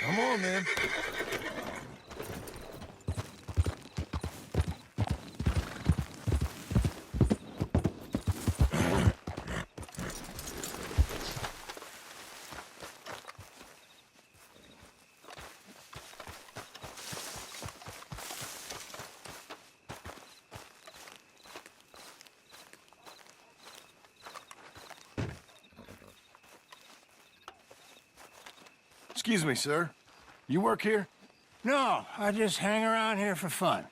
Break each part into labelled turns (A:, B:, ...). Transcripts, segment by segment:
A: Come on, man. Excuse me, sir. You work here?
B: No, I just hang around here for fun.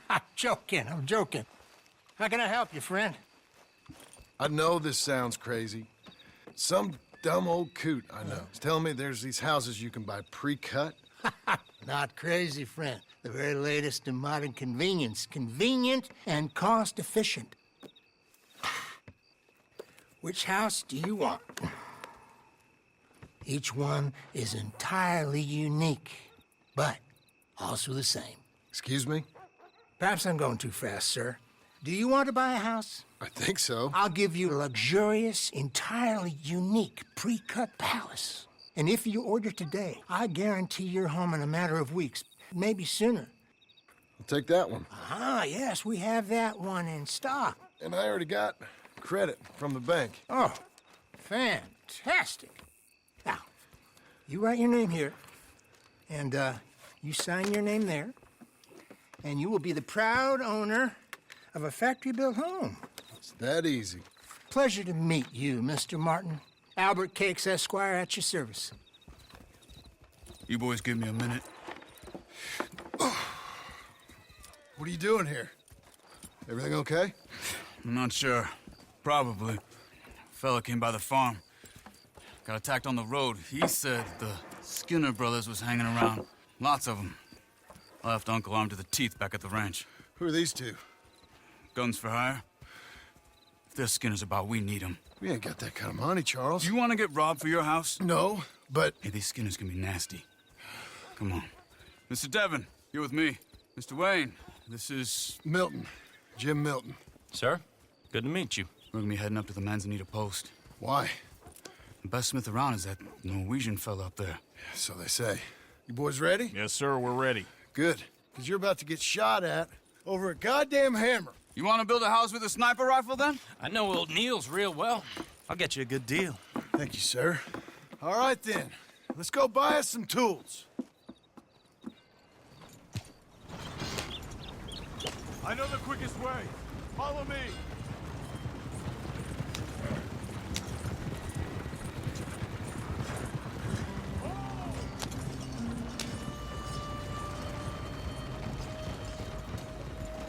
B: I'm joking. How can I help you, friend?
A: I know this sounds crazy. Some dumb old coot I know is telling me there's these houses you can buy pre-cut.
B: Not crazy, friend. The very latest in modern convenience. Convenient and cost-efficient. Which house do you want? Each one is entirely unique, but also the same.
A: Excuse me?
B: Perhaps I'm going too fast, sir. Do you want to buy a house?
A: I think so.
B: I'll give you a luxurious, entirely unique pre-cut palace. And if you order today, I guarantee you're home in a matter of weeks, maybe sooner.
A: I'll take that one.
B: Ah, yes, we have that one in stock.
A: And I already got credit from the bank.
B: Oh, fantastic. Now, you write your name here, and you sign your name there, and you will be the proud owner of a factory-built home.
A: It's that easy.
B: Pleasure to meet you, Mr. Martin. Albert Cakes, Esquire, at your service.
C: You boys give me a minute.
A: What are you doing here? Everything okay?
C: I'm not sure. Probably. Fella came by the farm. Got attacked on the road. He said the Skinner brothers was hanging around. Lots of them. I left Uncle armed to the teeth back at the ranch.
A: Who are these two?
C: Guns for hire. If there's Skinners about, we need them.
A: We ain't got that kind of money, Charles.
C: Do you want to get robbed for your house?
A: No, but...
C: Hey, these Skinners can be nasty. Come on. Mr. Devon, you're with me. Mr. Wayne, this is...
A: Milton. Jim Milton.
D: Sir, good to meet you.
C: We're gonna be heading up to the Manzanita post.
A: Why?
C: The best smith around is that Norwegian fella up there.
A: So they say. You boys ready?
D: Yes, sir, we're ready.
A: Good. Because you're about to get shot at over a goddamn hammer.
C: You want to build a house with a sniper rifle, then?
D: I know old Neil's real well. I'll get you a good deal.
A: Thank you, sir. All right, then. Let's go buy us some tools.
E: I know the quickest way. Follow me.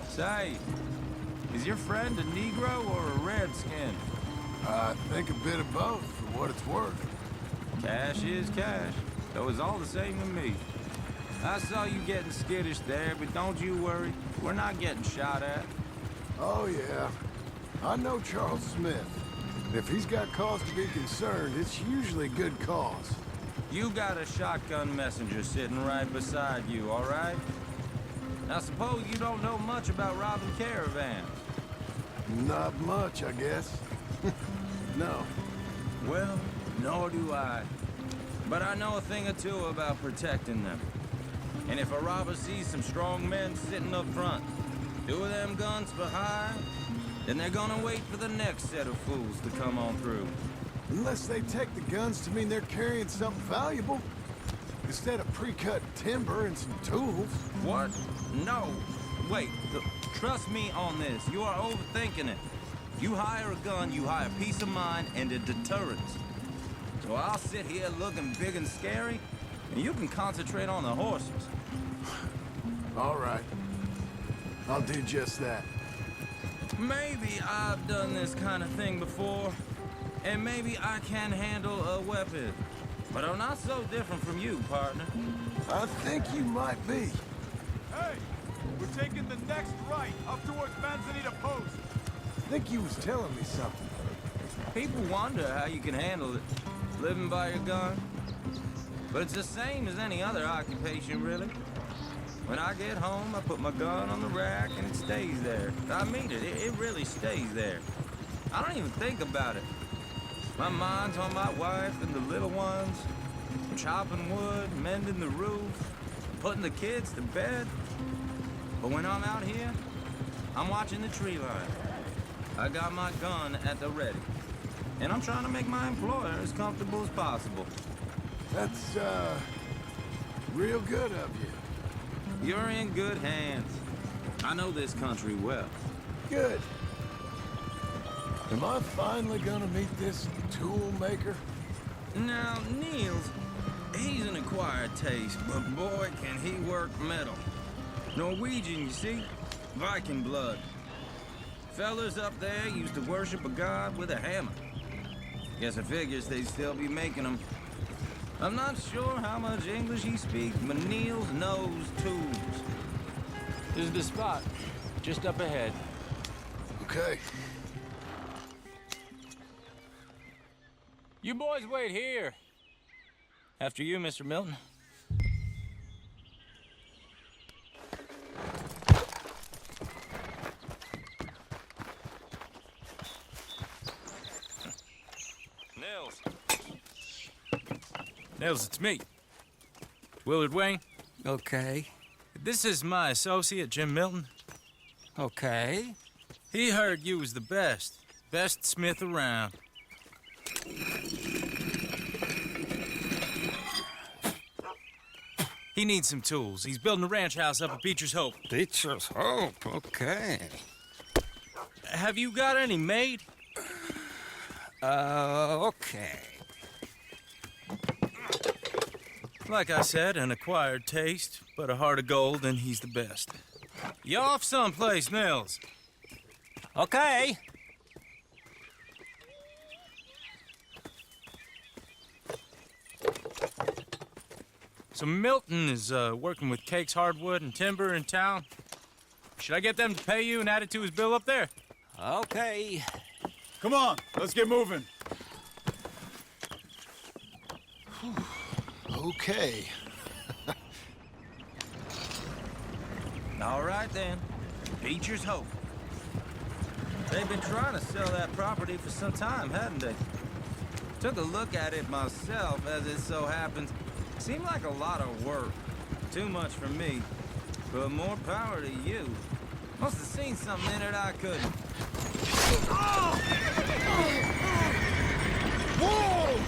F: Say, is your friend a Negro or a Redskin?
A: I think a bit of both, for what it's worth.
F: Cash is cash, though it's all the same to me. I saw you getting skittish there, but don't you worry. We're not getting shot at.
A: Oh, yeah. I know Charles Smith. And if he's got cause to be concerned, it's usually good cause.
F: You got a shotgun messenger sitting right beside you, all right? Now suppose you don't know much about robbing caravans.
A: Not much, I guess. No.
F: Well, nor do I. But I know a thing or two about protecting them. And if a robber sees some strong men sitting up front, two of them guns for hire, then they're gonna wait for the next set of fools to come on through.
A: Unless they take the guns to mean they're carrying something valuable. Instead of pre-cut timber and some tools.
F: What? No. Wait, trust me on this. You are overthinking it. You hire a gun, you hire peace of mind and a deterrence. So I'll sit here looking big and scary, and you can concentrate on the horses.
A: All right. I'll do just that.
F: Maybe I've done this kind of thing before, and maybe I can handle a weapon. But I'm not so different from you, partner.
A: I think you might be.
E: Hey, we're taking the next right up towards Manzanita Post.
A: I think you was telling me something.
F: People wonder how you can handle it, living by your gun. But it's the same as any other occupation, really. When I get home, I put my gun on the rack and it stays there. I mean it, it really stays there. I don't even think about it. My mind's on my wife and the little ones. chopping wood, mending the roof, putting the kids to bed. But when I'm out here, I'm watching the tree line. I got my gun at the ready. And I'm trying to make my employer as comfortable as possible.
A: That's, real good of you.
F: You're in good hands. I know this country well.
A: Good. Am I finally gonna meet this tool maker?
F: Now, Niels, he's an acquired taste, but boy, can he work metal. Norwegian, you see? Viking blood. Fellas up there used to worship a god with a hammer. Guess I figures they'd still be making them. I'm not sure how much English he speaks, but Niels knows tools.
D: This is the spot, just up ahead.
A: Okay.
D: You boys wait here.
F: After you, Mr. Milton.
D: Nels, it's me. Willard Wayne.
G: Okay.
D: This is my associate, Jim Milton.
G: Okay.
D: He heard you was the best. Best smith around. He needs some tools. He's building a ranch house up at Beecher's Hope.
G: Beecher's Hope. Okay.
D: Have you got any made?
G: Okay.
D: Like I said, an acquired taste, but a heart of gold, and he's the best. You off someplace, Nels?
G: Okay.
D: So Milton is working with Cake's Hardwood and Timber in town. Should I get them to pay you and add it to his bill up there?
G: Okay.
E: Come on, let's get moving.
A: Okay.
F: All right, then. Beecher's Hope. They've been trying to sell that property for some time, hadn't they? Took a look at it myself, as it so happens. Seemed like a lot of work. Too much for me. But more power to you. Must have seen something in it I couldn't.
E: Whoa!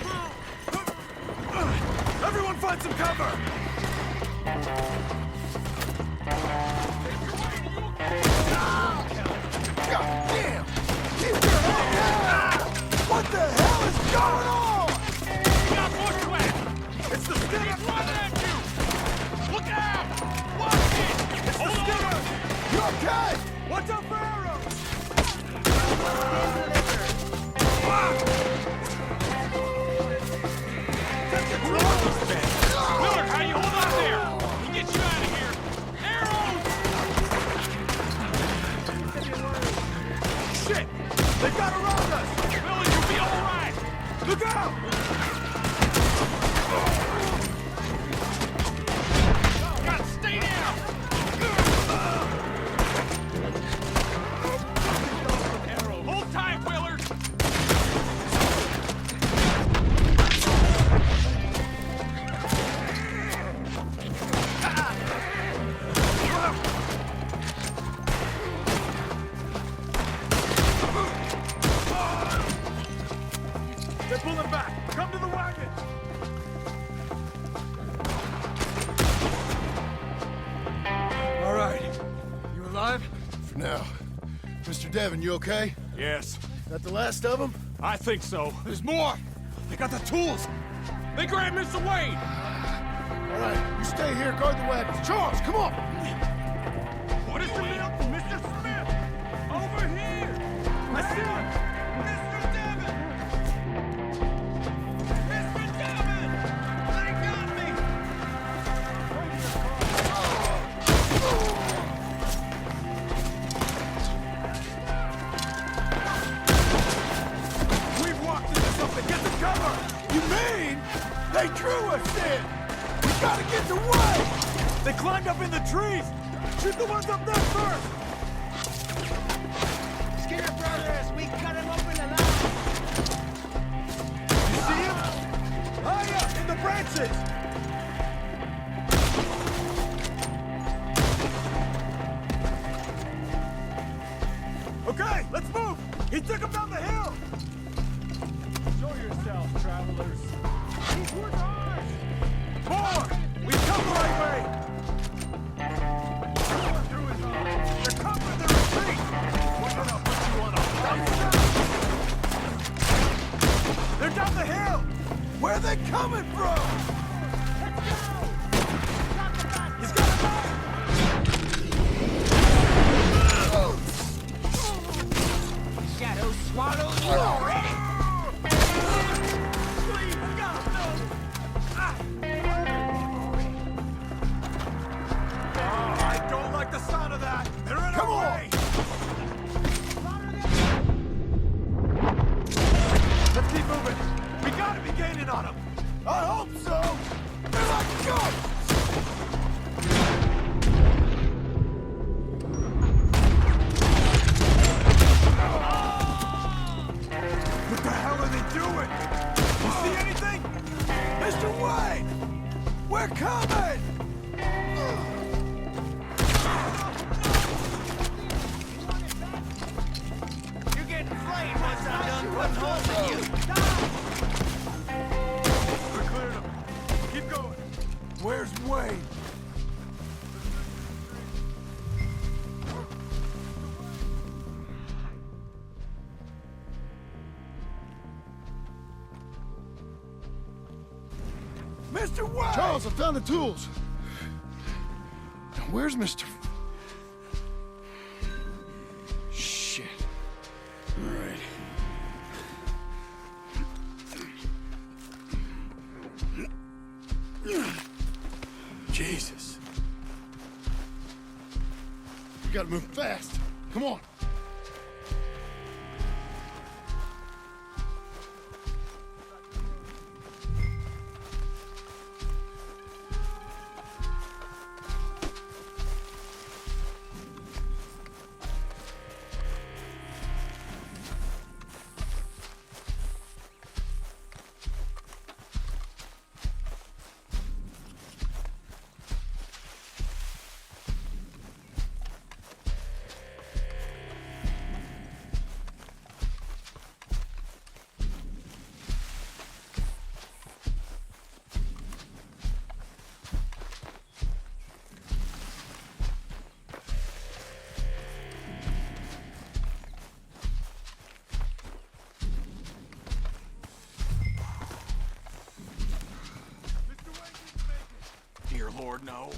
E: Everyone find some cover! God damn! Keep your head down! What the hell is going on? Got more to it! It's the Skinner! Running at you! Look out! Watch it! It's the Skinner! You okay? Watch out for arrows! Willard, how you hold on there? We'll get you out of here. Arrows! Shit! They've got around us! Willard, you'll be all right! Look out! Gotta stay down! Hold tight, Willard! They're pulling back! Come to the wagon! All right. You alive?
A: For now. Mr. Devon, you okay?
E: Yes.
A: That the last of them?
E: I think so. There's more! They got the tools! They grabbed Mr. Wayne!
A: All right, you stay here, guard the wagons. Charles, come on!
E: What is the deal? Mr. Smith! Over here! I see him! Mr. Devon! Mr. Devon! They got me! We've walked into something! Get the cover! You mean they drew us in? We gotta get away! They climbed up in the trees! Shoot the ones up there first!
B: Skinner brothers, we cut him open alive.
E: You see him? High up in the branches! chances! Okay, let's move! He took him down the hill! Show yourselves, travelers. These woods are ours! More! We come the right way! Through his arms. They're covering the retreat! We're gonna put you on a bounce. They're down the hill! Where are they coming from? Let's go! He's got a knife!
G: Shadow swallow you already.
E: Please, God, no! Oh, I don't like the sound of that! They're in our way! Let's keep moving! We gotta be gaining on them! I hope so! They're like guns! What the hell are they doing? You see anything? Mr. Wayne! We're coming!
G: You're getting flamed once I'm done putting holes in you.
E: We cleared them. Keep going. Where's Wayne? Mr. Wayne!
A: Charles, I found the tools. Now, where's Mr. Shit. All right. Jesus. We gotta move fast. Come on.
E: Dear Lord, no.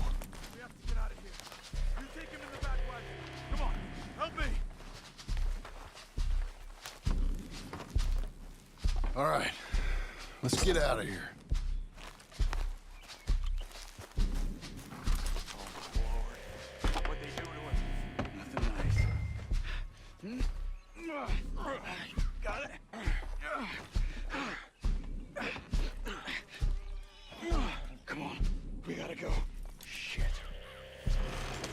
E: We have to get out of here. You take him in the back wagon. Come on, help me.
A: All right. Let's get out of here.
E: What'd they do to him?
C: Nothing nice.
E: Got it?
A: Come on. We gotta go.
E: Shit.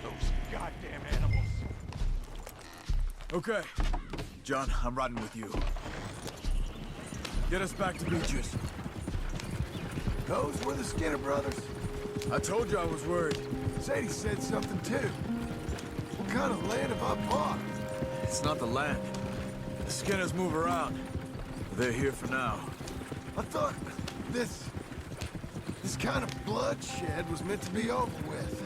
E: Those goddamn animals. Okay. John, I'm riding with you. Get us back to Beecher's.
A: Those were the Skinner brothers.
E: I told you I was worried.
A: Sadie said something too. What kind of land have I bought?
E: It's not the land. The Skinners move around. They're here for now.
A: I thought this kind of bloodshed was meant to be over with.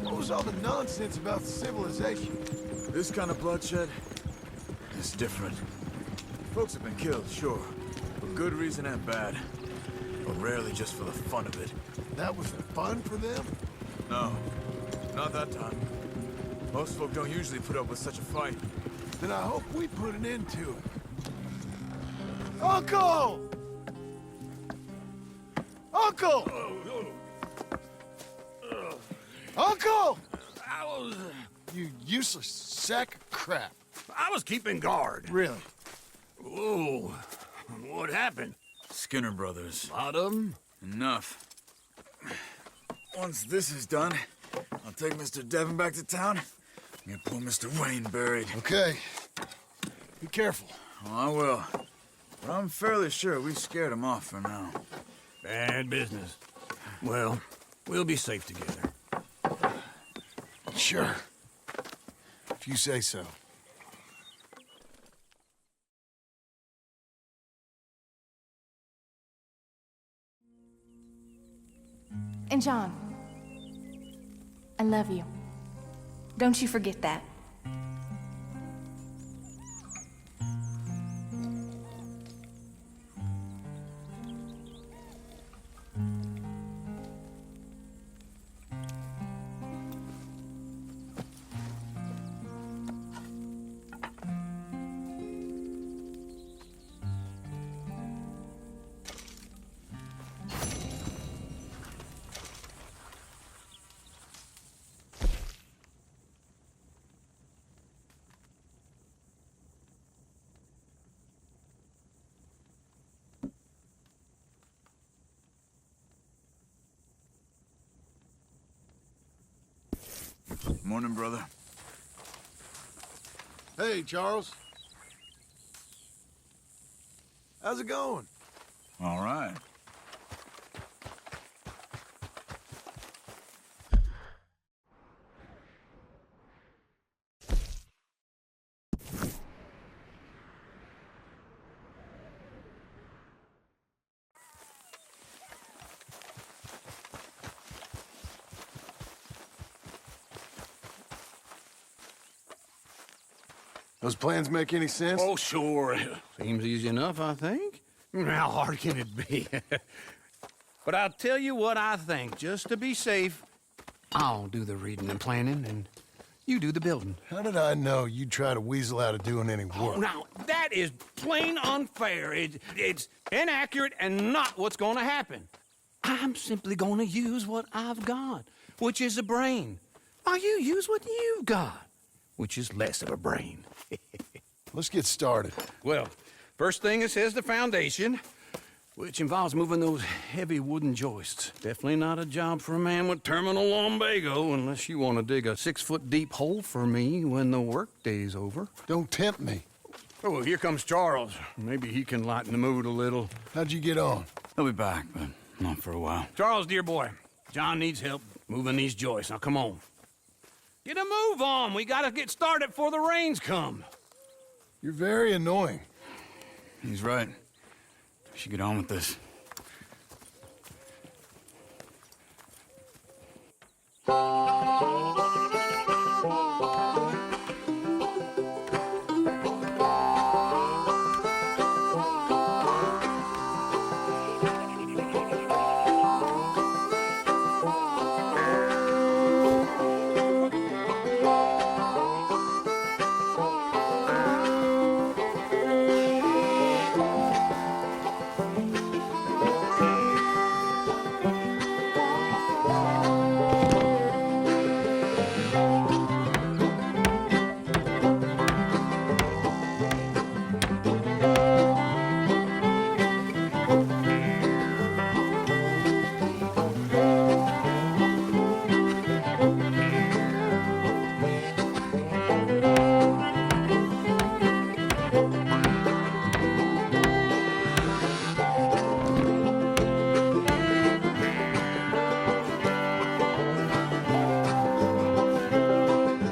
A: What was all the nonsense about civilization?
E: This kind of bloodshed is different. Folks have been killed, sure. For good reason and bad. But rarely just for the fun of it.
A: That was fun for them?
E: No, not that time. Most folk don't usually put up with such a fight.
A: Then I hope we put an end to it. Uncle! Uncle! Uncle! You useless sack of crap.
H: I was keeping guard.
A: Really?
H: Whoa. What happened?
C: Skinner brothers.
H: Lot of 'em?
C: Enough.
E: Once this is done, I'll take Mr. Devon back to town. Get poor Mr. Wayne buried.
A: Okay. Be careful.
C: Oh, I will. But I'm fairly sure we scared him off for now.
H: Bad business. Well, we'll be safe together.
A: Sure. If you say so.
I: And John, I love you. Don't you forget that.
C: Morning, brother.
A: Hey, Charles. How's it going?
C: All right.
A: Those plans make any sense?
H: Oh, sure. Seems easy enough, I think. How hard can it be? But I'll tell you what I think. Just to be safe, I'll do the reading and planning, and you do the building.
A: How did I know you'd try to weasel out of doing any work?
H: Oh, now, that is plain unfair. It's inaccurate and not what's going to happen. I'm simply going to use what I've got, which is a brain. While you use what you've got, which is less of a brain.
A: Let's get started.
H: Well, first thing it says the foundation, which involves moving those heavy wooden joists. Definitely not a job for a man with terminal lumbago unless you want to dig a 6-foot deep hole for me when the workday's over.
A: Don't tempt me.
H: Oh, here comes Charles. Maybe he can lighten the mood a little.
A: How'd you get on?
C: He'll be back, but not for a while.
H: Charles, dear boy, John needs help moving these joists. Now, come on. Get a move on. We gotta get started before the rains come.
A: You're very annoying.
C: He's right. We should get on with this.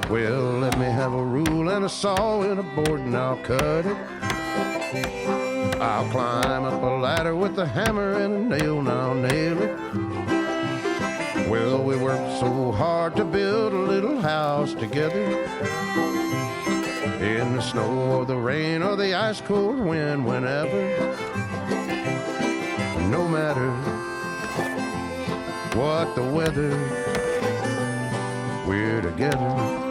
J: Well, let me have a rule and a saw and a board and I'll cut it. I'll climb up a ladder with a hammer and a nail and I'll nail it. Well, we worked so hard to build a little house together. In the snow or the rain or the ice cold wind, whenever. No matter what the weather, we're together.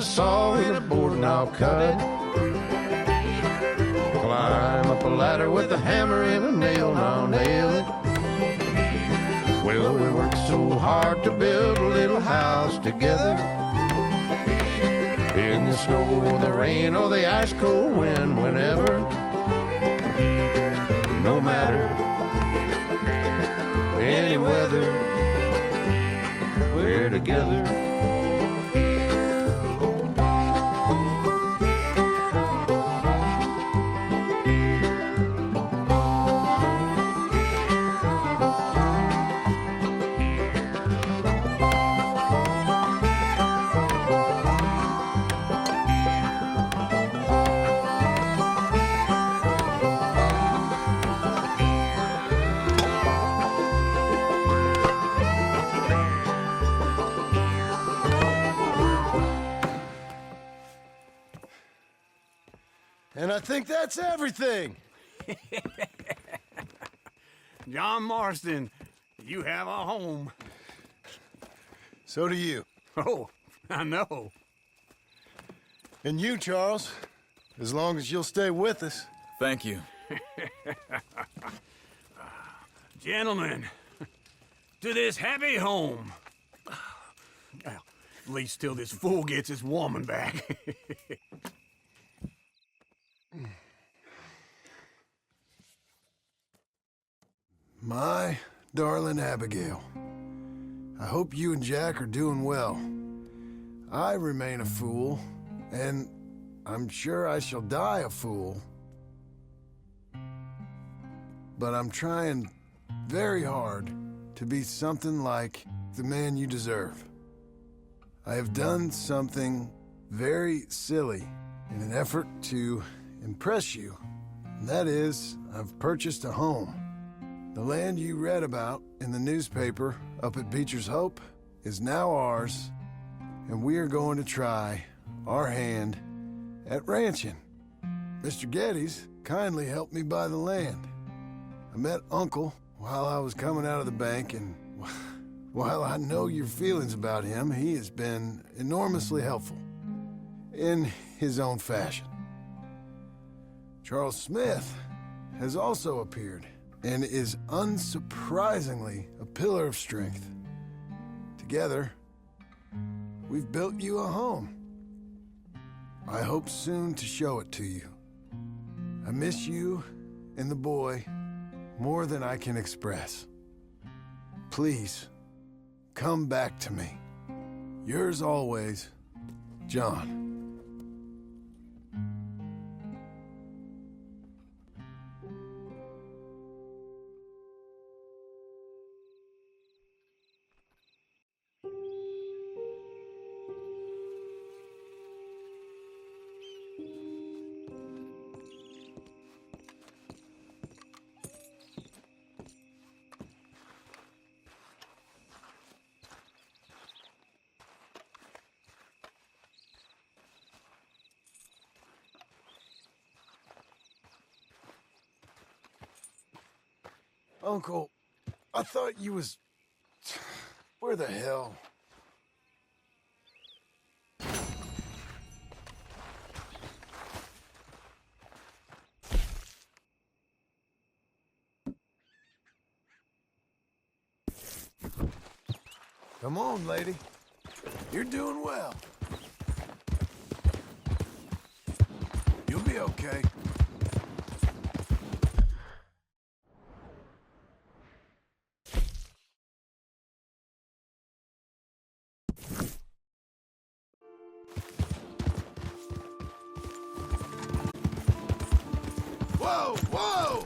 J: saw and a board and I'll cut it. Climb up a ladder with a hammer and a nail and I'll nail it. Well, we worked so hard to build a little house together. In the snow, the rain, or the ice cold wind, whenever. No matter any weather, we're together.
A: And I think that's everything.
H: John Marston, you have a home.
A: So do you.
H: Oh, I know.
A: And you, Charles, as long as you'll stay with us.
C: Thank you.
H: Gentlemen, to this happy home. Well, at least till this fool gets his woman back.
A: My darling Abigail, I hope you and Jack are doing well. I remain a fool, and I'm sure I shall die a fool. But I'm trying very hard to be something like the man you deserve. I have done something very silly in an effort to impress you, and that is, I've purchased a home. The land you read about in the newspaper up at Beecher's Hope is now ours, and we are going to try our hand at ranching. Mr. Geddes kindly helped me buy the land. I met Uncle while I was coming out of the bank, and while I know your feelings about him, he has been enormously helpful in his own fashion. Charles Smith has also appeared and is unsurprisingly a pillar of strength. Together, we've built you a home. I hope soon to show it to you. I miss you and the boy more than I can express. Please, come back to me. Yours always, John. Uncle, I thought you was... Where the hell? Come on, lady. You're doing well. You'll be okay. Whoa, whoa!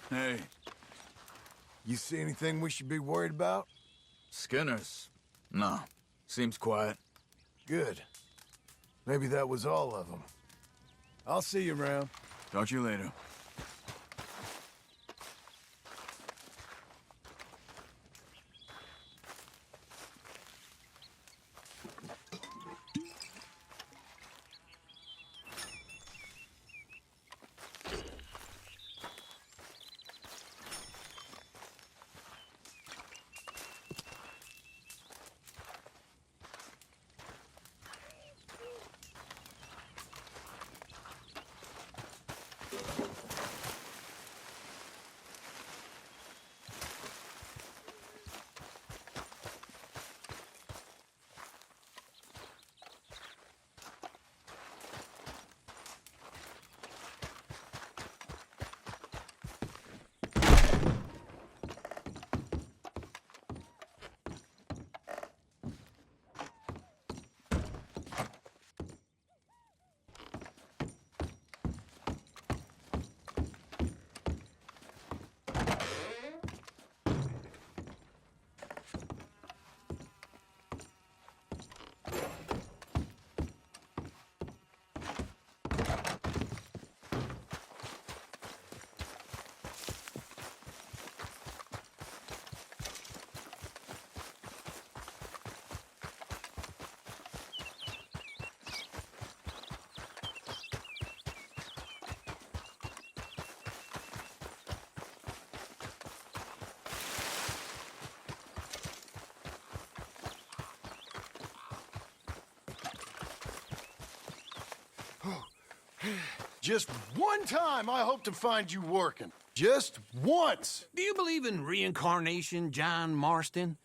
C: Hey,
A: You see anything we should be worried about?
C: Skinner's? No. Seems quiet.
A: Good. Maybe that was all of them. I'll see you around.
C: Talk to you later.
A: Just one time I hope to find you working. Just once.
H: Do you believe in reincarnation, John Marston?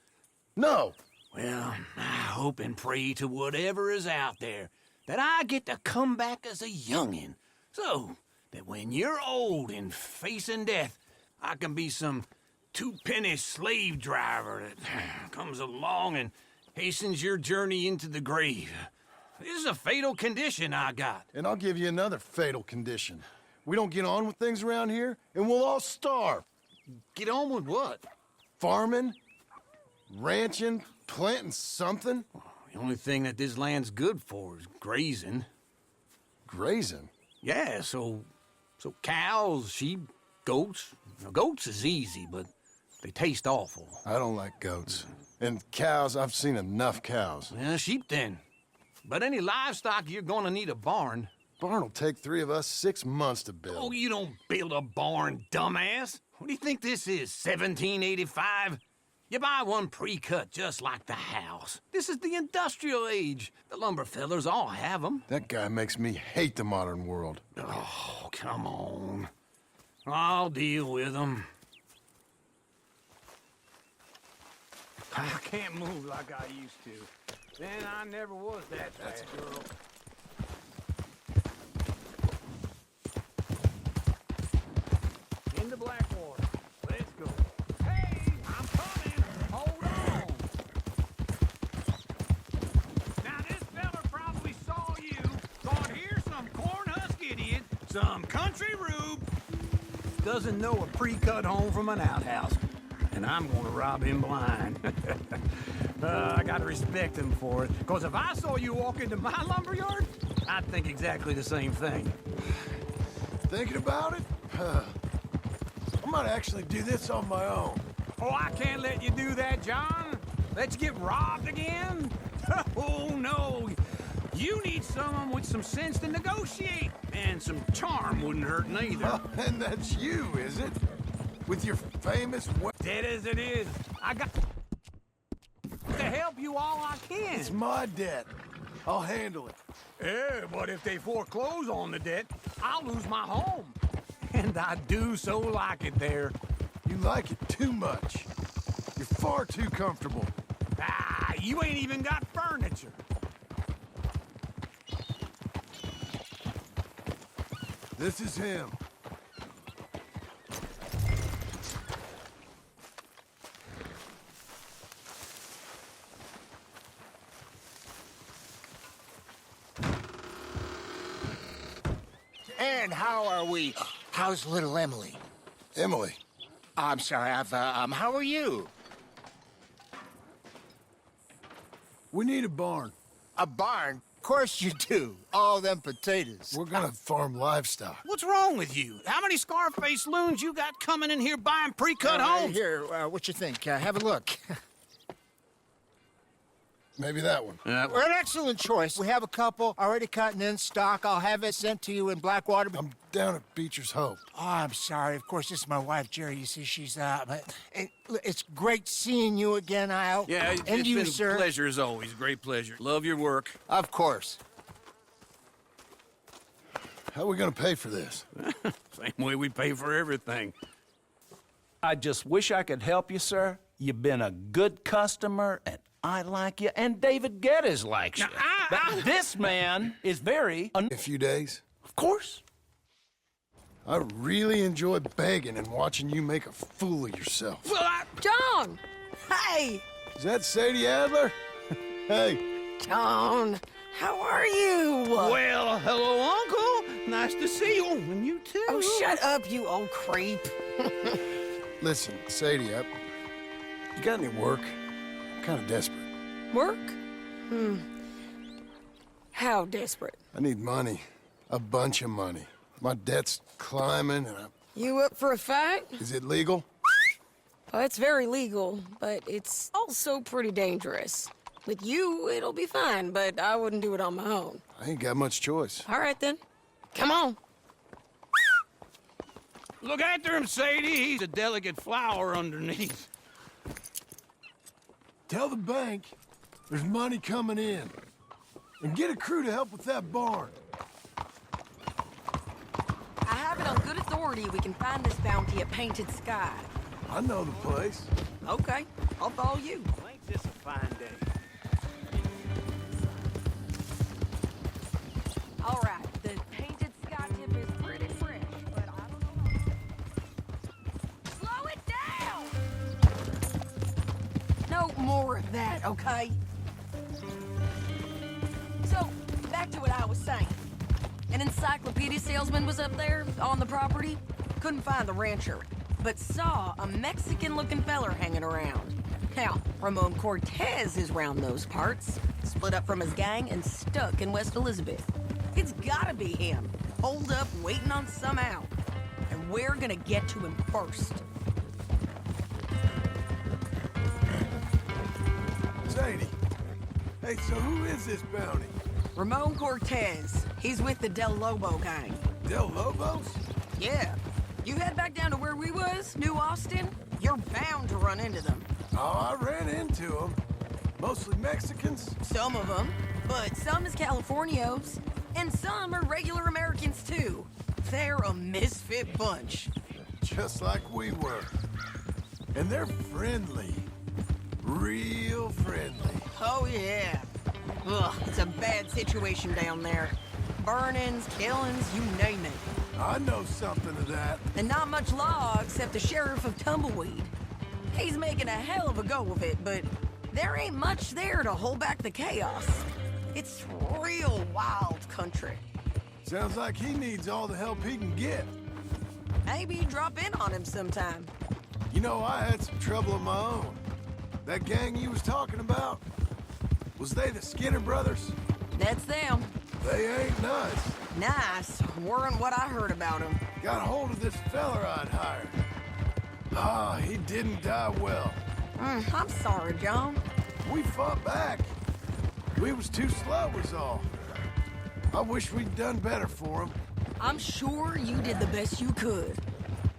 A: No.
H: Well, I hope and pray to whatever is out there that I get to come back as a youngin', so that when you're old and facing death, I can be some two-penny slave driver that comes along and hastens your journey into the grave. This is a fatal condition I got.
A: And I'll give you another fatal condition. We don't get on with things around here, and we'll all starve.
H: Get on with what?
A: Farming, ranching, planting something.
H: The only thing that this land's good for is grazing.
A: Grazing?
H: Yeah, so cows, sheep, goats. Now, goats is easy, but they taste awful.
A: I don't like goats. And cows, I've seen enough cows.
H: Yeah, sheep then. But any livestock, you're gonna need a barn.
A: Barn will take 3 of us 6 months to build.
H: Oh, you don't build a barn, dumbass. What do you think this is, 1785? You buy one pre-cut just like the house. This is the industrial age. The lumber fellers all have them.
A: That guy makes me hate the modern world.
H: Oh, come on. I'll deal with them. I can't move like I used to. Then I never was that fast, girl. Into Blackwater. Let's go. Hey, I'm coming. Hold on. Now, this fella probably saw you. Thought, here's some corn husk idiot, some country rube. Doesn't know a pre-cut home from an outhouse. And I'm gonna rob him blind. I gotta respect him for it. Because if I saw you walk into my lumberyard, I'd think exactly the same thing.
A: Thinking about it? I might actually do this on my own.
H: Oh, I can't let you do that, John. Let you get robbed again? Oh, no. You need someone with some sense to negotiate. And some charm wouldn't hurt neither.
A: And that's you, is it? With your famous...
H: Dead as it is, I got to help you all I can.
A: It's my debt. I'll handle it.
H: Yeah, but if they foreclose on the debt, I'll lose my home. And I do so like it there.
A: You like it too much. You're far too comfortable.
H: Ah, you ain't even got furniture.
A: This is him.
B: And how are we? How's little Emily?
A: Emily.
B: I'm sorry, how are you?
A: We need a barn.
B: A barn? Of course you do. All them potatoes.
A: We're gonna farm livestock.
H: What's wrong with you? How many Scarface loons you got coming in here buying pre-cut homes?
B: Here, what you think? Have a look.
A: Maybe that one.
B: We're an excellent choice. We have a couple already cut and in stock. I'll have it sent to you in Blackwater.
A: I'm down at Beecher's Hope.
B: Oh, I'm sorry. Of course, this is my wife, Jerry. You see, she's it's great seeing you again, Al.
H: Yeah,
B: and
H: it's
B: you,
H: been
B: sir.
H: a pleasure as always. Great pleasure. Love your work.
B: Of course.
A: How are we gonna pay for this?
H: Same way we pay for everything.
K: I just wish I could help you, sir. You've been a good customer, and I like you, and David Geddes likes you. But this man is very...
A: A few days?
K: Of course.
A: I really enjoy begging and watching you make a fool of yourself.
L: John! Hey!
A: Is that Sadie Adler? Hey.
L: John, how are you?
H: Well, hello, Uncle. Nice to see you. And you too.
L: Oh, shut up, you old creep.
A: Listen, Sadie, you got any work? I'm kind of desperate.
L: Work? How desperate?
A: I need money. A bunch of money. My debt's climbing and
L: You up for a fight?
A: Is it legal?
L: Well, it's very legal, but it's also pretty dangerous. With you, it'll be fine, but I wouldn't do it on my own.
A: I ain't got much choice.
L: All right, then. Come on.
H: Look after him, Sadie. He's a delicate flower underneath.
A: Tell the bank there's money coming in. And get a crew to help with that barn.
L: I have it on good authority we can find this bounty at Painted Sky.
A: I know the place.
L: Okay, I'll follow you.
H: Ain't this a fine day?
L: All right, the Painted Sky tip is pretty fresh, but I don't know. Slow it down! No more of that, okay? So, back to what I was saying. An encyclopedia salesman was up there on the property. Couldn't find the rancher, but saw a Mexican-looking feller hanging around. Now, Ramon Cortez is round those parts, split up from his gang and stuck in West Elizabeth. It's gotta be him, holed up waiting on some out. And we're gonna get to him first.
A: Sadie. Hey, so who is this bounty?
L: Ramon Cortez. He's with the Del Lobo gang.
A: Del Lobos?
L: Yeah. You head back down to where we was, New Austin, you're bound to run into them.
A: Oh, I ran into them. Mostly Mexicans.
L: Some of them, but some is Californios, and some are regular Americans too. They're a misfit bunch.
A: Just like we were. And they're friendly. Real friendly.
L: Oh yeah. Ugh, it's a bad situation down there. Burnings, killings, you name it.
A: I know something of that.
L: And not much law except the sheriff of Tumbleweed. He's making a hell of a go of it, but there ain't much there to hold back the chaos. It's real wild country.
A: Sounds like he needs all the help he can get.
L: Maybe drop in on him sometime.
A: You know, I had some trouble of my own. That gang you was talking about, was they the Skinner brothers?
L: That's them.
A: They ain't nice.
L: Nice. Weren't what I heard about them.
A: Got a hold of this feller I'd hired. Ah, he didn't die well.
L: I'm sorry, John.
A: We fought back. We was too slow was all. I wish we'd done better for him.
L: I'm sure you did the best you could.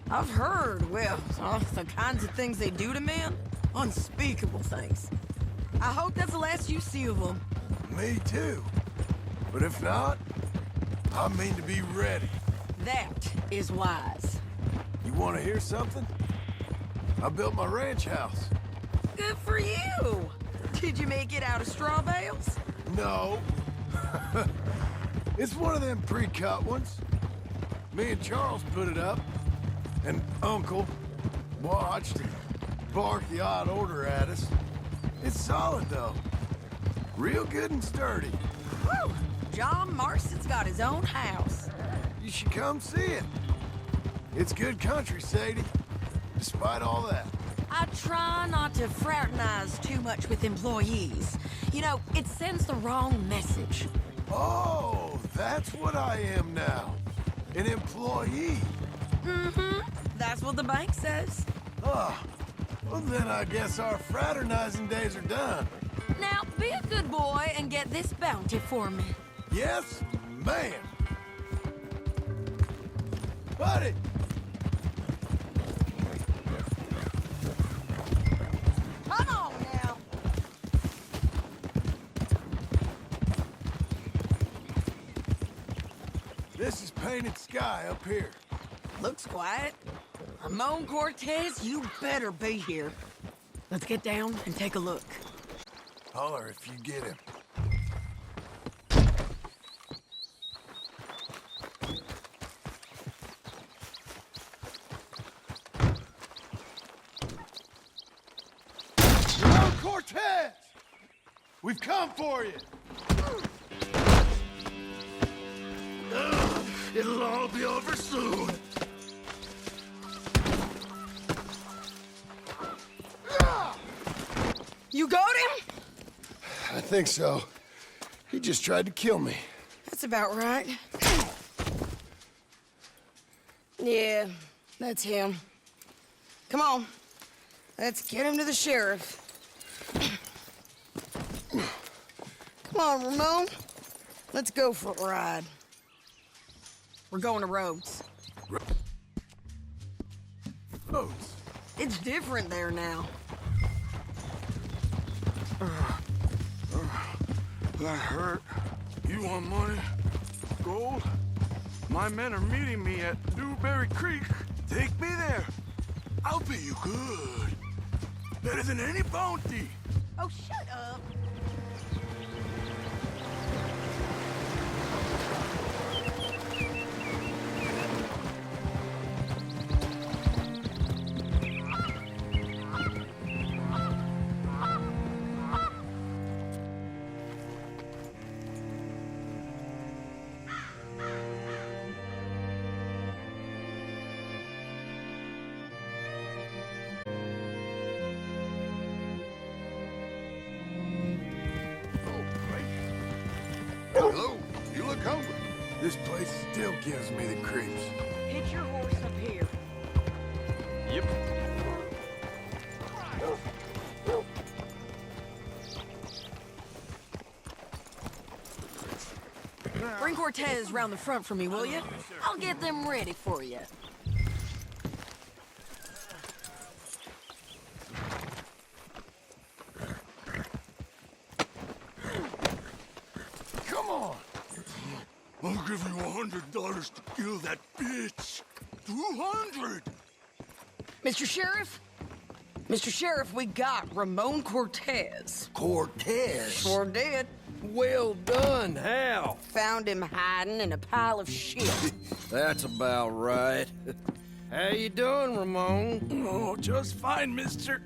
L: I've heard, well, the kinds of things they do to men. Unspeakable things. I hope that's the last you see of them.
A: Me too. But if not, I mean to be ready.
L: That is wise.
A: You want to hear something? I built my ranch house.
L: Good for you. Did you make it out of straw bales?
A: No. It's one of them pre-cut ones. Me and Charles put it up, and Uncle watched and barked the odd order at us. It's solid, though. Real good and sturdy.
L: Whew. John Marston's got his own house.
A: You should come see it. It's good country, Sadie. Despite all that.
L: I try not to fraternize too much with employees. You know, it sends the wrong message.
A: Oh, that's what I am now. An employee.
L: Mm-hmm. That's what the bank says.
A: Oh, well then I guess our fraternizing days are done.
L: Now, be a good boy and get this bounty for me.
A: Yes, ma'am. Buddy!
L: Come on now.
A: This is Painted Sky up here.
L: Looks quiet. Ramon Cortez, you better be here. Let's get down and take a look.
A: Holler if you get him. Ramon Cortez! We've come for you! It'll all be over soon.
L: You got him?
A: I think so. He just tried to kill me.
L: That's about right. Yeah, that's him. Come on. Let's get him to the sheriff. Come on, Ramon. Let's go for a ride. We're going to Rhodes.
A: Rhodes?
L: It's different there now.
E: That hurt. You want money? Gold? My men are meeting me at Newberry Creek. Take me there. I'll pay you good. Better than any bounty.
L: Oh, shut up.
A: Hello, you look hungry. This place still gives me the creeps.
L: Hitch your horse up here.
D: Yep.
L: Bring Cortez round the front for me, will you? I'll get them ready for you.
A: Come on!
E: I'll give you $100 to kill that bitch. 200.
L: Mr. Sheriff? Mr. Sheriff, we got Ramon Cortez.
K: Cortez?
L: Sure did.
K: Well done, Hal.
L: Found him hiding in a pile of shit.
K: That's about right. How you doing, Ramon?
E: Oh, just fine, mister.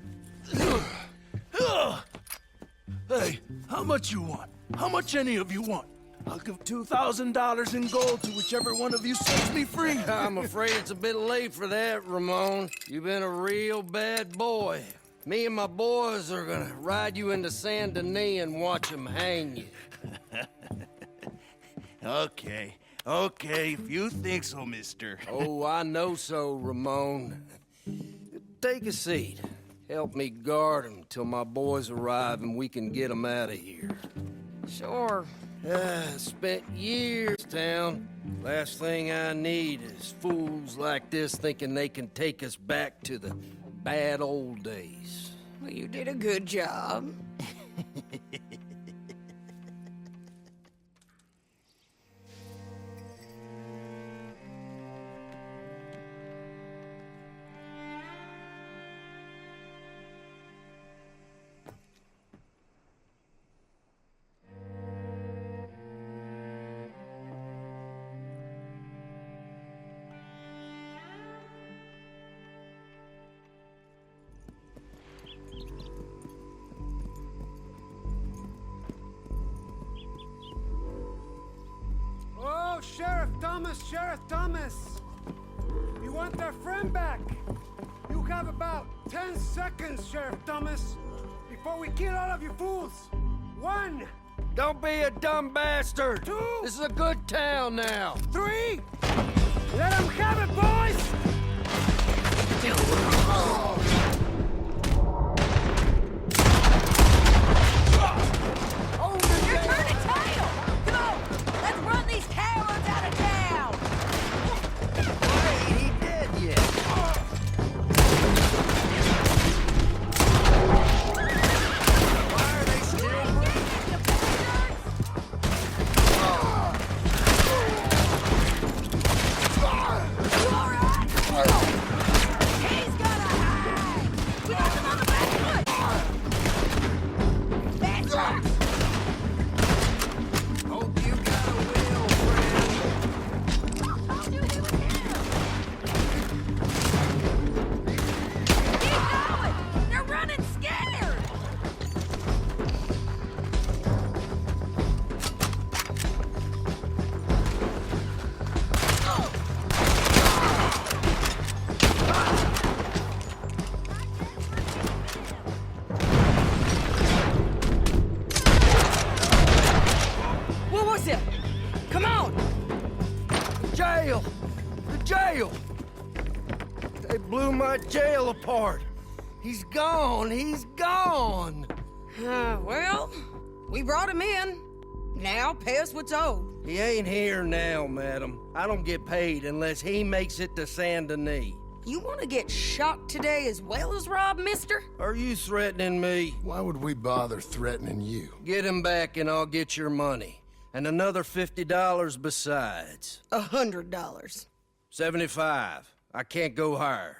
E: Hey, how much you want? How much any of you want? I'll give $2,000 in gold to whichever one of you sets me free.
K: I'm afraid it's a bit late for that, Ramon. You've been a real bad boy. Me and my boys are gonna ride you into Saint Denis and watch them hang you.
E: Okay, if you think so, mister.
K: Oh, I know so, Ramon. Take a seat. Help me guard them till my boys arrive and we can get them out of here.
L: Sure.
K: Spent years town. Last thing I need is fools like this thinking they can take us back to the bad old days.
L: Well, you did a good job.
M: Sheriff Thomas! You want their friend back? You have about
E: 10 seconds, Sheriff Thomas, before we kill all of you fools. 1.
M: Don't be a dumb bastard.
E: 2.
M: This is a good town now.
E: 3. Let them have it, boys!
L: Oh, you're turning tail! Come on, let's run these cowards out of town!
M: Ain't he dead yet? Why are they still breathing?
L: You all right? He's gonna hide! We got them on the back foot! That's right!
M: Hope you got a will, friend.
L: I'll do it with him! Keep going! They're running scared! What was it? Come on!
M: Jail! The jail! They blew my jail apart. He's gone. He's gone.
L: Well, we brought him in. Now pay us what's owed.
M: He ain't here now, madam. I don't get paid unless he makes it to Saint Denis.
L: You want to get shot today as well as Rob, mister?
M: Are you threatening me?
A: Why would we bother threatening you?
M: Get him back and I'll get your money. And another $50 besides.
L: $100.
M: 75. I can't go higher.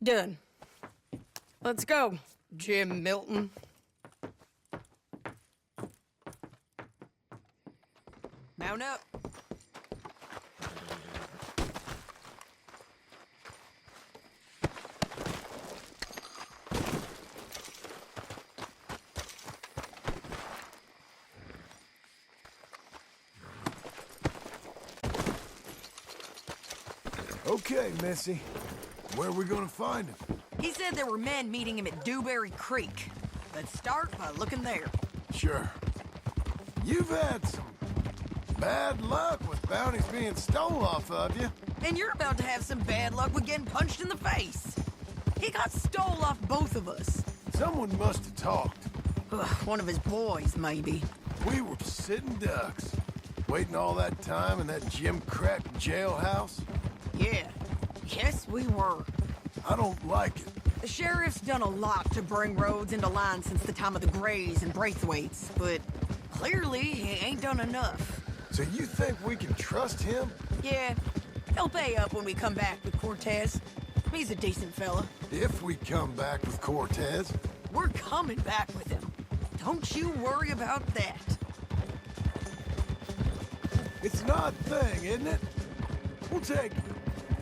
L: Done. Let's go, Jim Milton. Mount up.
A: Okay, Missy. Where are we gonna find him?
L: He said there were men meeting him at Dewberry Creek. Let's start by looking there.
A: Sure. You've had some bad luck with bounties being stolen off of you.
L: And you're about to have some bad luck with getting punched in the face. He got stole off both of us.
A: Someone must have talked.
L: One of his boys, maybe.
A: We were sitting ducks, waiting all that time in that Jim Crack jailhouse.
L: Yeah. Yes, we were.
A: I don't like it.
L: The sheriff's done a lot to bring roads into line since the time of the Grays and Braithwaites, but clearly he ain't done enough.
A: So you think we can trust him?
L: Yeah, he'll pay up when we come back with Cortez. He's a decent fella.
A: If we come back with Cortez.
L: We're coming back with him. Don't you worry about that.
A: It's an odd thing, isn't it? We'll take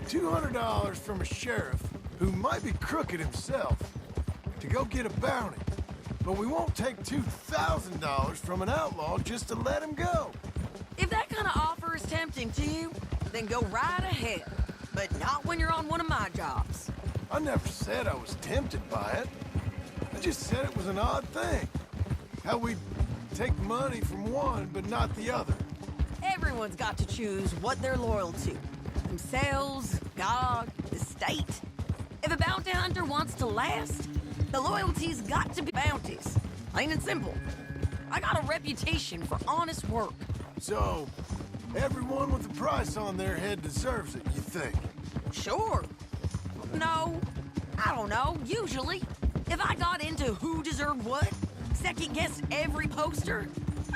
A: $200 from a sheriff who might be crooked himself to go get a bounty. But we won't take $2,000 from an outlaw just to let him go.
L: If that kind of offer is tempting to you, then go right ahead. But not when you're on one of my jobs.
A: I never said I was tempted by it. I just said it was an odd thing. How we take money from one but not the other.
L: Everyone's got to choose what they're loyal to. Themselves, God, the state. If a bounty hunter wants to last, the loyalty's got to be bounties. Plain and simple. I got a reputation for honest work.
A: So, everyone with a price on their head deserves it, you think?
L: Sure. No, I don't know, usually. If I got into who deserved what, second-guessed every poster,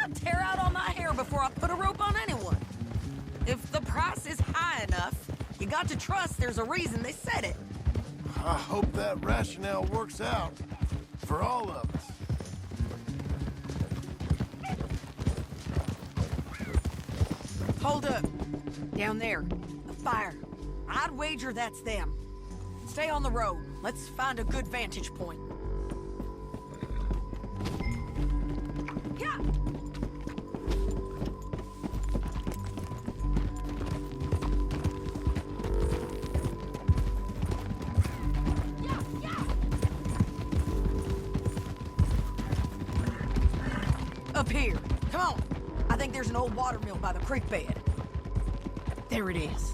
L: I'd tear out all my hair before I put a rope on anyone. If the price is high enough, you got to trust there's a reason they said it.
A: I hope that rationale works out for all of us.
L: Hold up. Down there. A fire. I'd wager that's them. Stay on the road. Let's find a good vantage point. Yeah. Up here. Come on. I think there's an old water mill by the creek bed. There it is.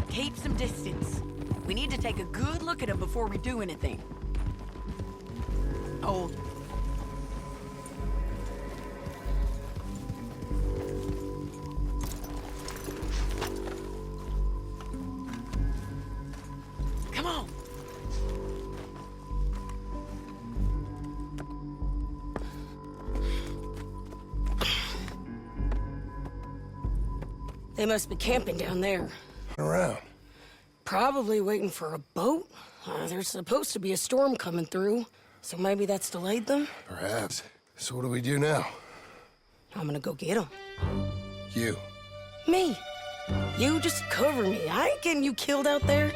L: Keep some distance. We need to take a good look at him before we do anything. Hold. Come on. They must be camping down there.
M: Around.
L: Probably waiting for a boat. There's supposed to be a storm coming through, so maybe that's delayed them?
A: Perhaps. So what do we do now?
L: I'm gonna go get them.
A: You.
L: Me. You just cover me. I ain't getting you killed out there.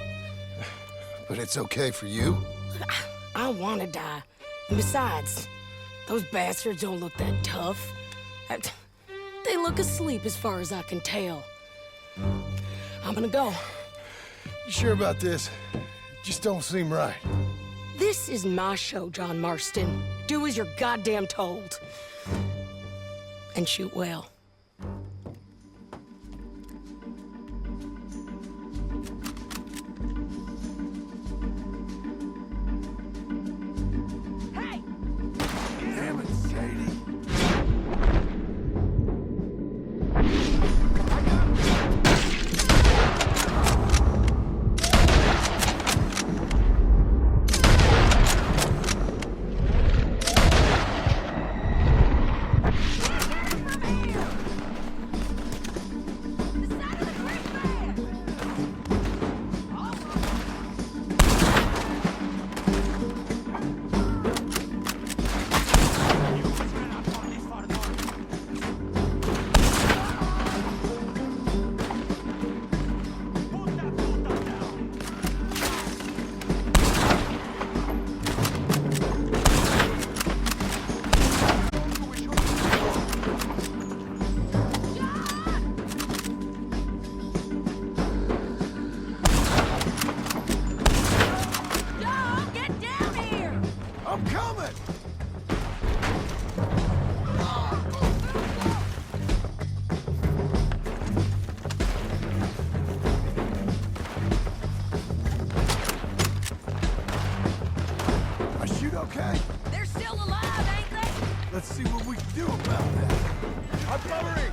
A: But it's okay for you?
L: I don't want to die. And besides, those bastards don't look that tough. They look asleep as far as I can tell. I'm gonna go.
A: You sure about this? Just don't seem right.
L: This is my show, John Marston. Do as you're goddamn told. And shoot well. Hey!
A: Damn it, Sadie. I'm coming! I shoot okay?
L: They're still alive, ain't they?
A: Let's see what we can do about that.
E: I'm covering!